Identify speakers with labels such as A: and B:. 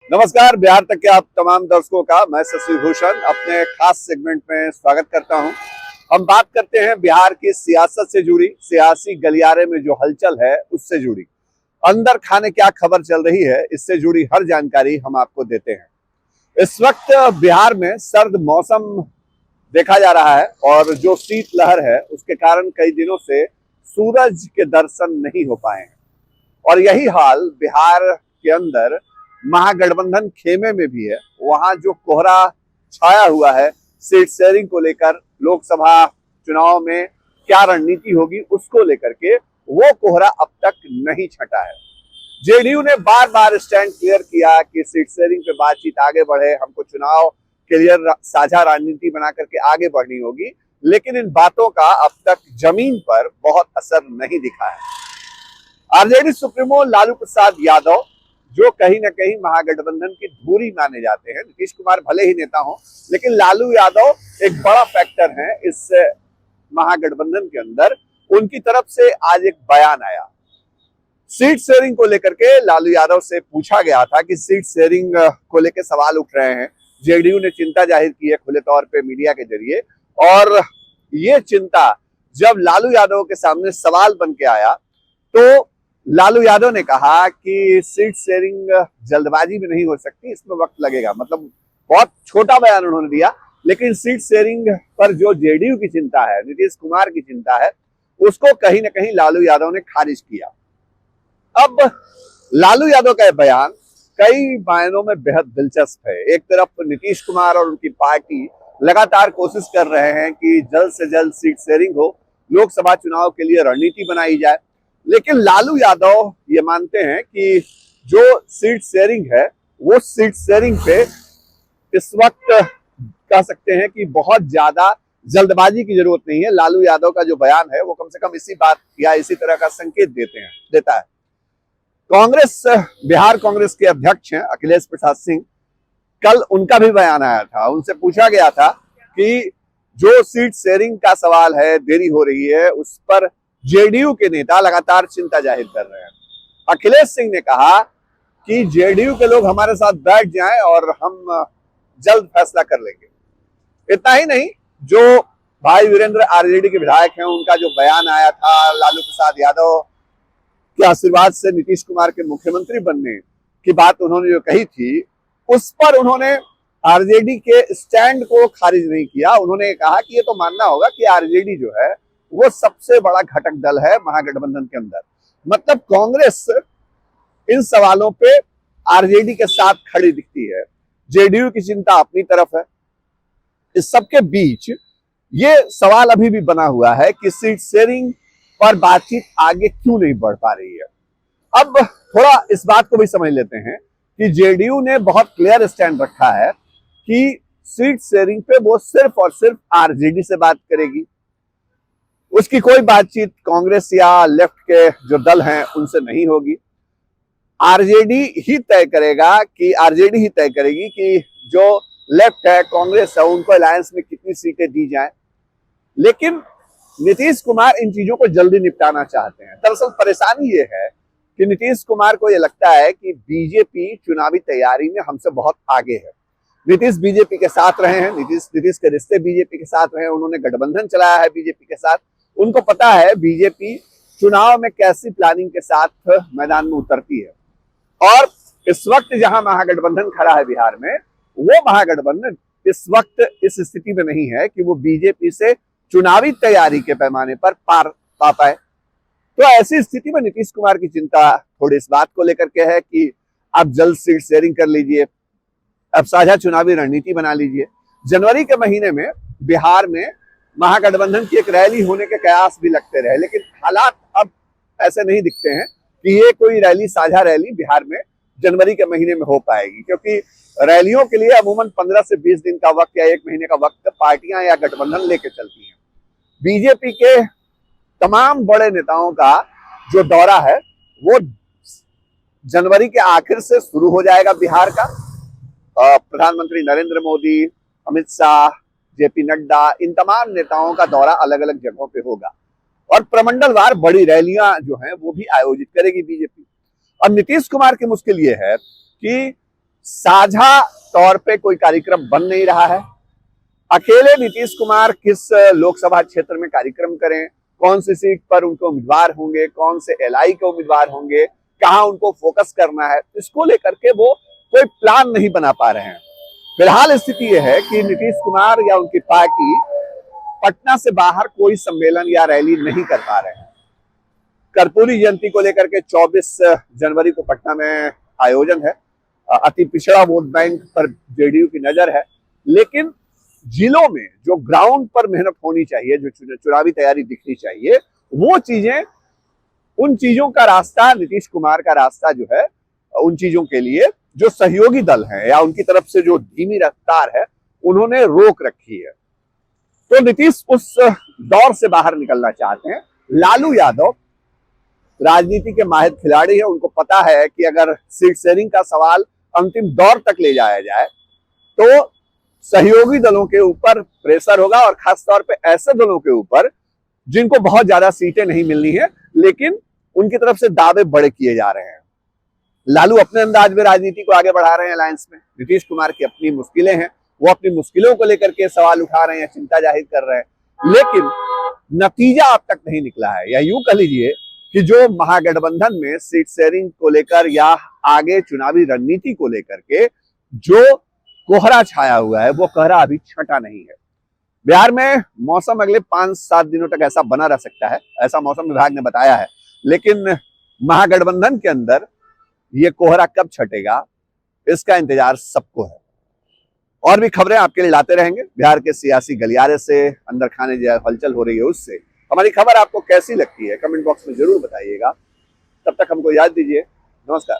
A: नमस्कार, बिहार तक के आप तमाम दर्शकों का मैं शशि भूषण अपने खास सेगमेंट में स्वागत करता हूं। हम बात करते हैं बिहार की सियासत से जुड़ी, सियासी गलियारे में जो हलचल है उससे जुड़ी, अंदर खाने क्या खबर चल रही है इससे जुड़ी हर जानकारी हम आपको देते हैं। इस वक्त बिहार में सर्द मौसम देखा जा रहा है और जो शीतलहर है उसके कारण कई दिनों से सूरज के दर्शन नहीं हो पाए हैं और यही हाल बिहार के अंदर महागठबंधन खेमे में भी है। वहां जो कोहरा छाया हुआ है सीट शेयरिंग को लेकर, लोकसभा चुनाव में क्या रणनीति होगी उसको लेकर के, वो कोहरा अब तक नहीं छटा है। जेडीयू ने बार बार स्टैंड क्लियर किया कि सीट शेयरिंग पे बातचीत आगे बढ़े, हमको चुनाव के लिए साझा रणनीति बना करके आगे बढ़नी होगी, लेकिन इन बातों का अब तक जमीन पर बहुत असर नहीं दिखा है। आरजेडी सुप्रीमो लालू प्रसाद यादव, जो कहीं ना कहीं महागठबंधन की धुरी माने जाते हैं, नीतीश कुमार भले ही नेता हो लेकिन लालू यादव एक बड़ा फैक्टर है इस महागठबंधन के अंदर। उनकी तरफ से आज एक बयान आया सीट शेयरिंग को लेकर के। लालू यादव से पूछा गया था कि सीट शेयरिंग को लेकर सवाल उठ रहे हैं, जेडीयू ने चिंता जाहिर की है खुले तौर पे मीडिया के जरिए, और ये चिंता जब लालू यादव के सामने सवाल बन के आया तो लालू यादव ने कहा कि सीट शेयरिंग जल्दबाजी में नहीं हो सकती, इसमें वक्त लगेगा। मतलब बहुत छोटा बयान उन्होंने दिया, लेकिन सीट शेयरिंग पर जो जेडीयू की चिंता है, नीतीश कुमार की चिंता है, उसको कहीं ना कहीं लालू यादव ने खारिज किया। अब लालू यादव का बयान कई मायनों में बेहद दिलचस्प है। एक तरफ नीतीश कुमार और उनकी पार्टी लगातार कोशिश कर रहे हैं कि जल्द से जल्द सीट शेयरिंग हो, लोकसभा चुनाव के लिए रणनीति बनाई जाए, लेकिन लालू यादव ये मानते हैं कि जो सीट शेयरिंग है वो सीट शेयरिंग पे इस वक्त कह सकते हैं कि बहुत ज्यादा जल्दबाजी की जरूरत नहीं है। लालू यादव का जो बयान है वो कम से कम इसी बात या इसी तरह का संकेत देता है। कांग्रेस, बिहार कांग्रेस के अध्यक्ष हैं अखिलेश प्रसाद सिंह, कल उनका भी बयान आया था। उनसे पूछा गया था कि जो सीट शेयरिंग का सवाल है, देरी हो रही है, उस पर जेडीयू के नेता लगातार चिंता जाहिर कर रहे हैं। अखिलेश सिंह ने कहा कि जेडीयू के लोग हमारे साथ बैठ जाएं और हम जल्द फैसला कर लेंगे। इतना ही नहीं, जो भाई वीरेंद्र आरजेडी के विधायक हैं, उनका जो बयान आया था लालू प्रसाद यादव के आशीर्वाद से नीतीश कुमार के मुख्यमंत्री बनने की बात उन्होंने जो कही थी, उस पर उन्होंने आरजेडी के स्टैंड को खारिज नहीं किया। उन्होंने कहा कि ये तो मानना होगा कि आरजेडी जो है वो सबसे बड़ा घटक दल है महागठबंधन के अंदर। मतलब कांग्रेस इन सवालों पे आरजेडी के साथ खड़ी दिखती है, जेडीयू की चिंता अपनी तरफ है। इस सबके बीच ये सवाल अभी भी बना हुआ है कि सीट शेयरिंग पर बातचीत आगे क्यों नहीं बढ़ पा रही है। अब थोड़ा इस बात को भी समझ लेते हैं कि जेडीयू ने बहुत क्लियर स्टैंड रखा है कि सीट शेयरिंग पे वो सिर्फ और सिर्फ आरजेडी से बात करेगी, उसकी कोई बातचीत कांग्रेस या लेफ्ट के जो दल हैं उनसे नहीं होगी। आरजेडी ही तय करेगी कि जो लेफ्ट है, कांग्रेस है, उनको अलायंस में कितनी सीटें दी जाएं। लेकिन नीतीश कुमार इन चीजों को जल्दी निपटाना चाहते हैं। दरअसल परेशानी ये है कि नीतीश कुमार को ये लगता है कि बीजेपी चुनावी तैयारी में हमसे बहुत आगे है। नीतीश बीजेपी के साथ रहे हैं, नीतीश के रिश्ते बीजेपी के साथ रहे हैं, उन्होंने गठबंधन चलाया है बीजेपी के साथ। उनको पता है बीजेपी चुनाव में कैसी प्लानिंग के साथ मैदान में उतरती है। और इस वक्त जहां महागठबंधन खड़ा है बिहार में, वो महागठबंधन इस वक्त इस स्थिति में नहीं है कि वो बीजेपी से चुनावी तैयारी के पैमाने पर पार पा पाए। तो ऐसी स्थिति में नीतीश कुमार की चिंता थोड़ी इस बात को लेकर के है कि आप जल्द सीट शेयरिंग कर लीजिए, अब साझा चुनावी रणनीति बना लीजिए। जनवरी के महीने में बिहार में महागठबंधन की एक रैली होने के कयास भी लगते रहे, लेकिन हालात अब ऐसे नहीं दिखते हैं कि ये कोई रैली, साझा रैली बिहार में जनवरी के महीने में हो पाएगी, क्योंकि रैलियों के लिए अमूमन 15 से 20 दिन का वक्त या 1 महीने का वक्त पार्टियां या गठबंधन लेके चलती हैं। बीजेपी के तमाम बड़े नेताओं का जो दौरा है वो जनवरी के आखिर से शुरू हो जाएगा बिहार का। प्रधानमंत्री नरेंद्र मोदी, अमित शाह, जेपी नड्डा, इन तमाम नेताओं का दौरा अलग अलग जगहों पे होगा और प्रमंडलवार बड़ी रैलियां जो हैं वो भी आयोजित करेगी बीजेपी। अब नीतीश कुमार की मुश्किल ये है कि साझा तौर पे कोई कार्यक्रम बन नहीं रहा है। अकेले नीतीश कुमार किस लोकसभा क्षेत्र में कार्यक्रम करें, कौन सी सीट पर उनके उम्मीदवार होंगे, कौन से एलआई के उम्मीदवार होंगे, कहां उनको फोकस करना है, इसको लेकर के वो कोई प्लान नहीं बना पा रहे हैं। फिलहाल स्थिति यह है कि नीतीश कुमार या उनकी पार्टी पटना से बाहर कोई सम्मेलन या रैली नहीं कर पा रहे हैं। कर्पूरी जयंती को लेकर के 24 जनवरी को पटना में आयोजन है। अति पिछड़ा वोट बैंक पर जेडीयू की नजर है, लेकिन जिलों में जो ग्राउंड पर मेहनत होनी चाहिए, जो चुनावी तैयारी दिखनी चाहिए, वो चीजें, उन चीजों का रास्ता, नीतीश कुमार का रास्ता जो है, उन चीजों के लिए जो सहयोगी दल हैं या उनकी तरफ से जो धीमी रफ्तार है, उन्होंने रोक रखी है। तो नीतीश उस दौर से बाहर निकलना चाहते हैं। लालू यादव राजनीति के माहिर खिलाड़ी हैं, उनको पता है कि अगर सीट शेयरिंग का सवाल अंतिम दौर तक ले जाया जाए तो सहयोगी दलों के ऊपर प्रेशर होगा, और खासतौर पे ऐसे दलों के ऊपर जिनको बहुत ज्यादा सीटें नहीं मिलनी है, लेकिन उनकी तरफ से दावे बड़े किए जा रहे हैं। लालू अपने अंदाज में राजनीति को आगे बढ़ा रहे हैं अलायंस में। नीतीश कुमार की अपनी मुश्किलें हैं, वो अपनी मुश्किलों को लेकर के सवाल उठा रहे हैं, चिंता जाहिर कर रहे हैं, लेकिन नतीजा अब तक नहीं निकला है। या यूं कह लीजिए कि जो महागठबंधन में सीट शेयरिंग को लेकर या आगे चुनावी रणनीति को लेकर के जो कोहरा छाया हुआ है, वो कोहरा अभी छटा नहीं है। बिहार में मौसम अगले 5-7 दिनों तक ऐसा बना रह सकता है, ऐसा मौसम विभाग ने बताया है, लेकिन महागठबंधन के अंदर ये कोहरा कब छटेगा, इसका इंतजार सबको है। और भी खबरें आपके लिए लाते रहेंगे, बिहार के सियासी गलियारे से, अंदर खाने जो हलचल हो रही है उससे। हमारी खबर आपको कैसी लगती है, कमेंट बॉक्स में जरूर बताइएगा। तब तक हमको याद दीजिए। नमस्कार।